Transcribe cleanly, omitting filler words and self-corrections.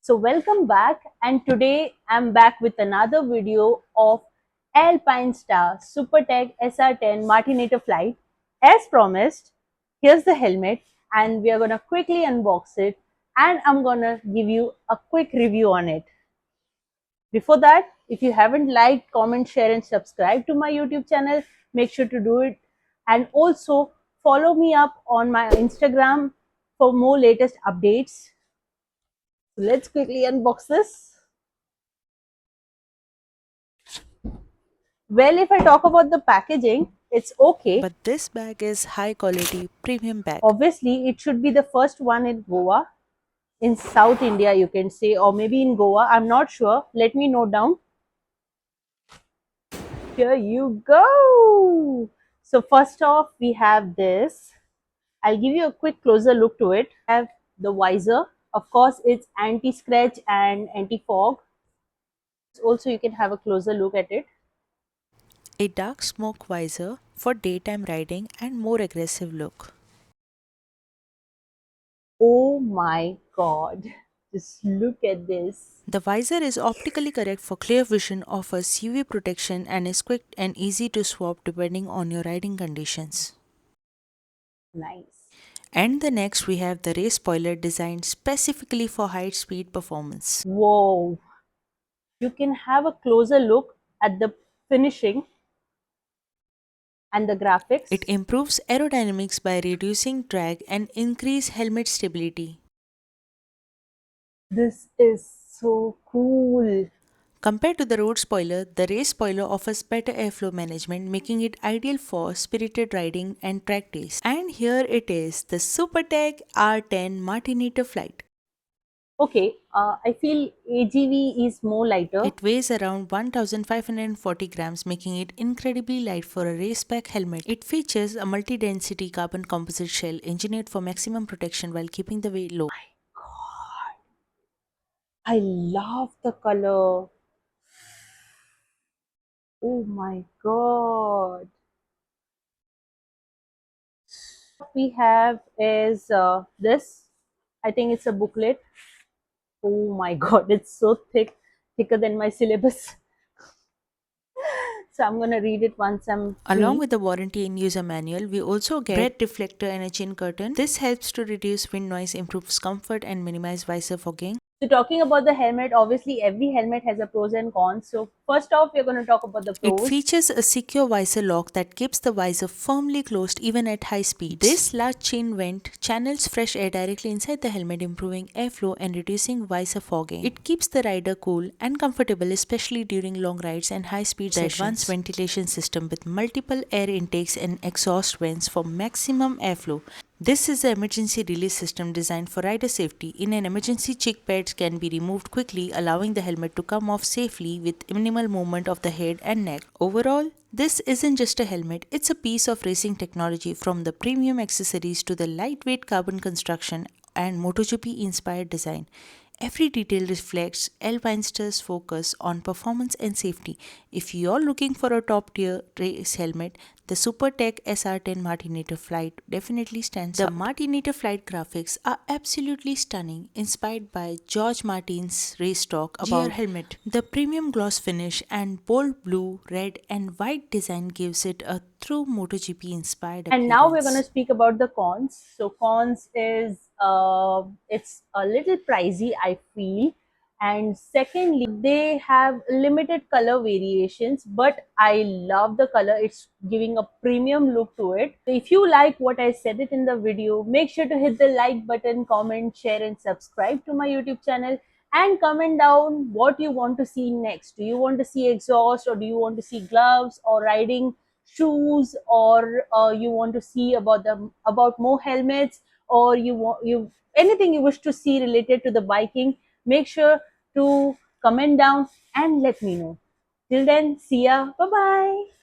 So welcome back, and today I'm back with another video of Alpinestars Supertech SR10 Martinator flight. As promised, here's the helmet and we are going to quickly unbox it and I'm going to give you a quick review on it. Before that, if you haven't liked, comment, share and subscribe to my YouTube channel, make sure to do it, and also follow me up on my Instagram for more latest updates. So let's quickly unbox this. Well, if I talk about the packaging, it's okay. But this bag is high quality premium bag. Obviously, it should be the first one in Goa, in South India, you can say, or maybe in Goa. I'm not sure. Let me note down. Here you go. So first off, we have this. I'll give you a quick closer look to it. I have the visor. Of course, it's anti-scratch and anti-fog. Also, you can have a closer look at it. A dark smoke visor for daytime riding and more aggressive look. Oh my god. Just look at this. The visor is optically correct for clear vision, offers UV protection and is quick and easy to swap depending on your riding conditions. Nice. And the next we have the race spoiler designed specifically for high speed performance. Whoa. You can have a closer look at the finishing and the It graphics. improves aerodynamics by reducing drag and increase helmet stability. This is so cool. Compared to the road spoiler, the race spoiler offers better airflow management, making it ideal for spirited riding and track days. And here it is, the Supertech R10 Martinator flight. Okay, I feel AGV is more lighter. It weighs around 1540 grams, making it incredibly light for a raceback helmet. It features a multi-density carbon composite shell engineered for maximum protection while keeping the weight low. God, I love the color. Oh my god. What we have is this. I think it's a booklet. Oh my god, it's so thick, thicker than my syllabus. So I'm gonna read it once I'm Along free. with the warranty and user manual, we also get red reflector and a chin curtain. This helps to reduce wind noise, improves comfort and minimize visor fogging. So talking about the helmet, obviously every helmet has a pros and cons. So first off, we're going to talk about the It pros. features a secure visor lock that keeps the visor firmly closed even at high speeds. This large chin vent channels fresh air directly inside the helmet, improving airflow and reducing visor fogging. It keeps the rider cool and comfortable, especially during long rides and high speed sessions. The advanced ventilation system with multiple air intakes and exhaust vents for maximum airflow. This is the emergency release system designed for rider safety. In an emergency, cheek pads can be removed quickly, allowing the helmet to come off safely with minimal movement of the head and neck. Overall, this isn't just a helmet, it's a piece of racing technology, from the premium accessories to the lightweight carbon construction and MotoGP inspired design. Every detail reflects Alpinestars' focus on performance and safety. If you're looking for a top tier race helmet, the Supertech SR10 Martinator flight definitely stands out. The Martinator flight graphics are absolutely stunning, inspired by George Martin's race talk about GR helmet. The premium gloss finish and bold blue, red, and white design gives it a true MotoGP inspired And now we're going to appearance. speak about the cons. So cons is it's a little pricey, I feel. And secondly, they have limited color variations, but I love the color. It's giving a premium look to it. So if you like what I said it in the video, make sure to hit the like button, comment, share, and subscribe to my YouTube channel. And comment down what you want to see next. Do you want to see exhaust, or do you want to see gloves or riding shoes, or you want to see about more helmets, or you want you anything you wish to see related to the biking? Make sure to comment down and let me know. Till then, see ya. Bye bye.